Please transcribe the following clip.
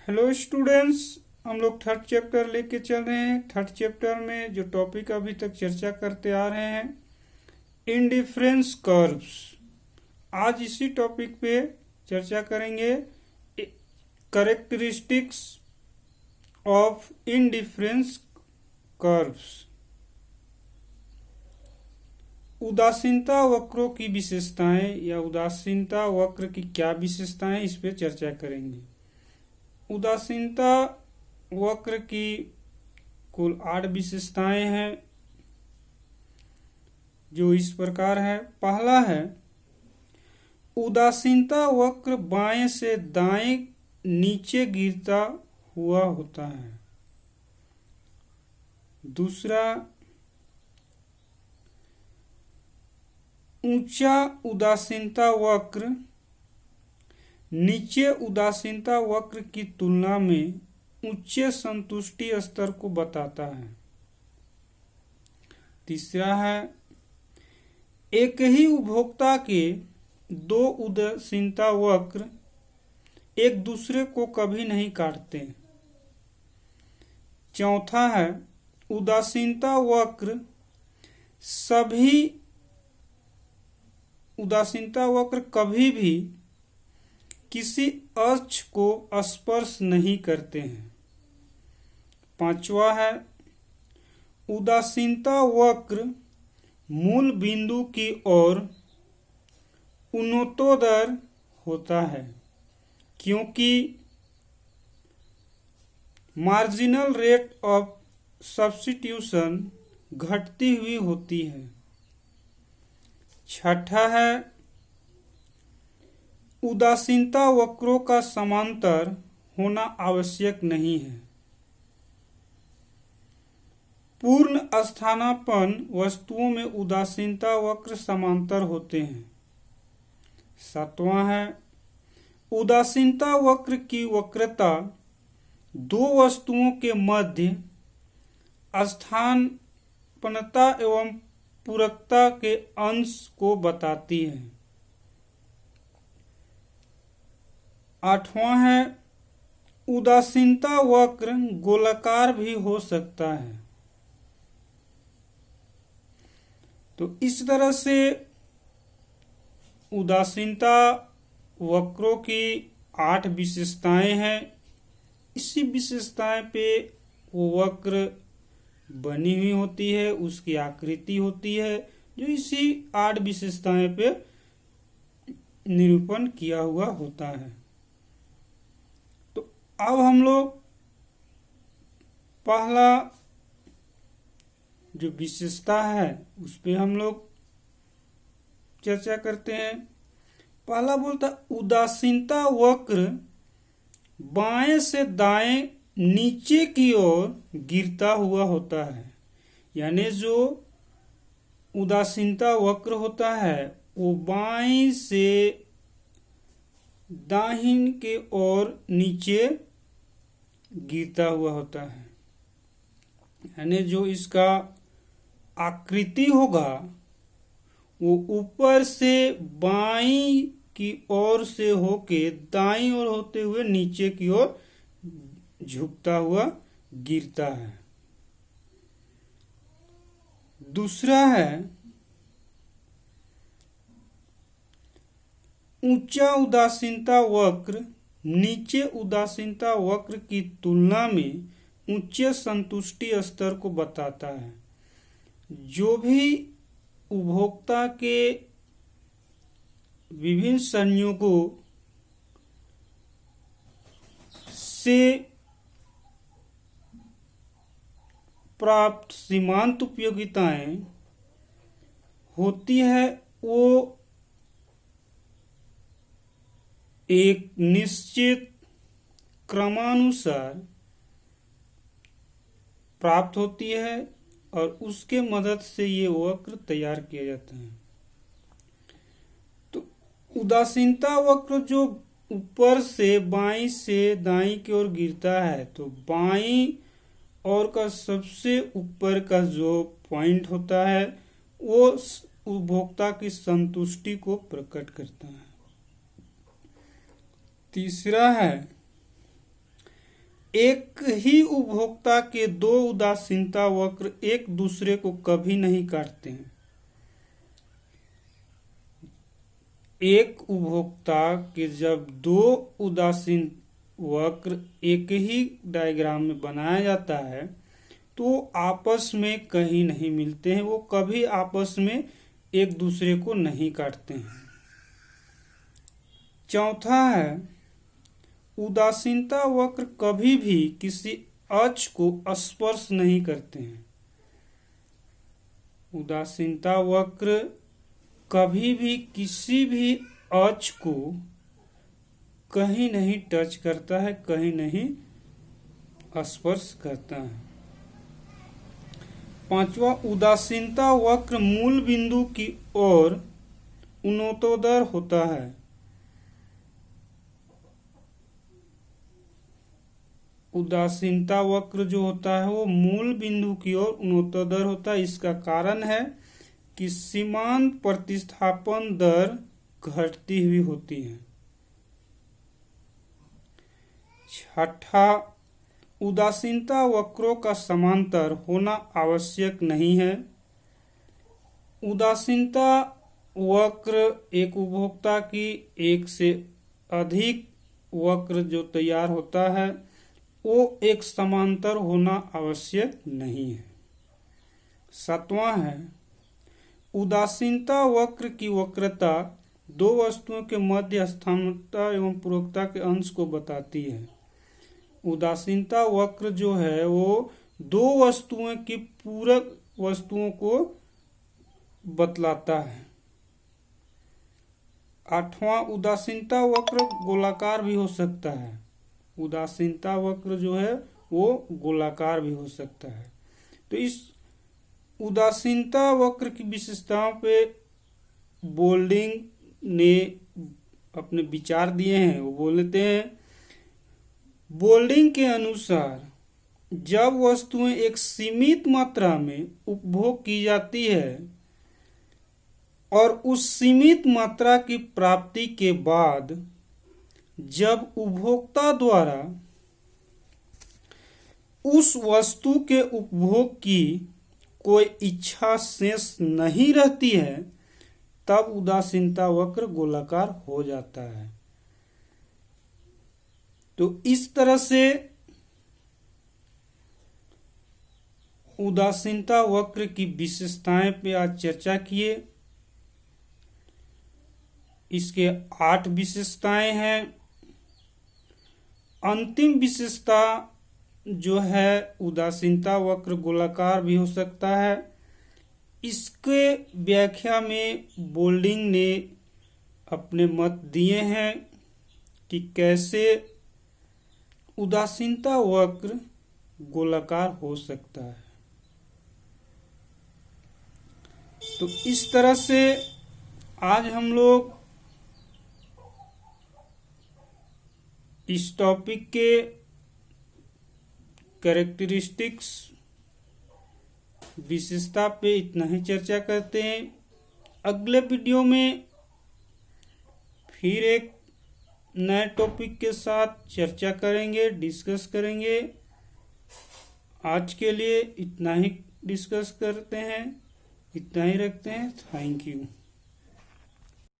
Hello students, हम लोग third chapter लेके चल रहे हैं। थर्ड चैप्टर में जो टॉपिक अभी तक चर्चा करते आ रहे हैं, इंडिफरेंस कर्व्स। आज इसी टॉपिक पे चर्चा करेंगे, करेक्टरिस्टिक्स ऑफ इंडिफरेंस कर्व्स। उदासीनता वक्रों की विशेषताएं या उदासीनता वक्र की क्या विशेषताएं, इस पे चर्चा करेंगे। उदासीनता वक्र की कुल 8 विशेषताएं हैं, जो इस प्रकार है। पहला है, उदासीनता वक्र बाएं से दाएं नीचे गिरता हुआ होता है। दूसरा, ऊंचा उदासीनता वक्र नीचे उदासीनता वक्र की तुलना में उच्च संतुष्टि स्तर को बताता है। तीसरा है, एक ही उपभोक्ता के दो उदासीनता वक्र एक दूसरे को कभी नहीं काटते। चौथा है, उदासीनता वक्र कभी भी किसी अक्ष को स्पर्श नहीं करते हैं। पांचवा है, उदासीनता वक्र मूल बिंदु की ओर उन्नतोदर होता है, क्योंकि मार्जिनल रेट ऑफ सब्स्टिट्यूशन घटती हुई होती है। छठा है, उदासीनता वक्रों का समांतर होना आवश्यक नहीं है। पूर्ण स्थानापन्न वस्तुओं में उदासीनता वक्र समांतर होते हैं। सातवां है, उदासीनता वक्र की वक्रता दो वस्तुओं के मध्य स्थानापन्नता एवं पूरकता के अंश को बताती है। आठवां है, उदासीनता वक्र गोलाकार भी हो सकता है। तो इस तरह से उदासीनता वक्रों की 8 विशेषताएं हैं। इसी विशेषताएं पे वो वक्र बनी हुई होती है, उसकी आकृति होती है, जो इसी 8 विशेषताएं पे निरूपण किया हुआ होता है। तो अब हम लोग पहला जो विशेषता है उस पे हम लोग चर्चा करते हैं। पहला बोलता, उदासीनता वक्र बाएं से दाएं नीचे की ओर गिरता हुआ होता है। यानी जो उदासीनता वक्र होता है वो बाएं से दाहिन के ओर नीचे गिरता हुआ होता है। यानी जो इसका आकृति होगा वो ऊपर से बाईं की ओर से होके दाईं ओर होते हुए नीचे की ओर झुकता हुआ गिरता है। दूसरा है, ऊंचा उदासीनता वक्र नीचे उदासीनता वक्र की तुलना में उच्च संतुष्टि स्तर को बताता है। जो भी उपभोक्ता के विभिन्न संयोगों से प्राप्त सीमांत उपयोगिताएं होती है, वो एक निश्चित क्रमानुसार प्राप्त होती है और उसके मदद से ये वक्र तैयार किया जाता है। तो उदासीनता वक्र जो ऊपर से बाईं से दाईं की ओर गिरता है, तो बाईं ओर का सबसे ऊपर का जो पॉइंट होता है वो उपभोक्ता की संतुष्टि को प्रकट करता है। तीसरा है, एक ही उपभोक्ता के दो उदासीनता वक्र एक दूसरे को कभी नहीं काटते हैं। एक उपभोक्ता के जब दो उदासीन वक्र एक ही डायग्राम में बनाया जाता है तो आपस में कहीं नहीं मिलते हैं, वो कभी आपस में एक दूसरे को नहीं काटते हैं। चौथा है, उदासीनता वक्र कभी भी किसी अक्ष को स्पर्श नहीं करते हैं। उदासीनता वक्र कभी भी किसी भी अक्ष को कहीं नहीं टच करता है, कहीं नहीं स्पर्श करता है। पांचवा, उदासीनता वक्र मूल बिंदु की ओर उन्नतोदर होता है। उदासीनता वक्र जो होता है वो मूल बिंदु की ओर उन्नतोदर होता है। इसका कारण है कि सीमांत प्रतिस्थापन दर घटती हुई होती है। छठा, उदासीनता वक्रों का समांतर होना आवश्यक नहीं है। उदासीनता वक्र एक उपभोक्ता की एक से अधिक वक्र जो तैयार होता है वो एक समांतर होना आवश्यक नहीं है। सातवां है, उदासीनता वक्र की वक्रता दो वस्तुओं के मध्य स्थानता एवं पूरकता के अंश को बताती है। उदासीनता वक्र जो है वो दो वस्तुओं की पूरक वस्तुओं को बतलाता है। आठवां, उदासीनता वक्र गोलाकार भी हो सकता है। उदासीनता वक्र जो है वो गोलाकार भी हो सकता है। तो इस उदासीनता वक्र की विशेषताओं पे बोल्डिंग ने अपने विचार दिए हैं। वो बोलते हैं, बोल्डिंग के अनुसार जब वस्तुएं एक सीमित मात्रा में उपभोग की जाती है और उस सीमित मात्रा की प्राप्ति के बाद जब उपभोक्ता द्वारा उस वस्तु के उपभोग की कोई इच्छा शेष नहीं रहती है तब उदासीनता वक्र गोलाकार हो जाता है। तो इस तरह से उदासीनता वक्र की विशेषताएं पे आज चर्चा किए। इसके 8 विशेषताएं हैं। अंतिम विशेषता जो है उदासीनता वक्र गोलाकार भी हो सकता है। इसके व्याख्या में बोल्डिंग ने अपने मत दिए हैं कि कैसे उदासीनता वक्र गोलाकार हो सकता है। तो इस तरह से आज हम लोग इस टॉपिक के कैरेक्टरिस्टिक्स विशेषता पे इतना ही चर्चा करते हैं। अगले वीडियो में फिर एक नए टॉपिक के साथ चर्चा करेंगे, डिस्कस करेंगे। आज के लिए इतना ही डिस्कस करते हैं, इतना ही रखते हैं। Thank you.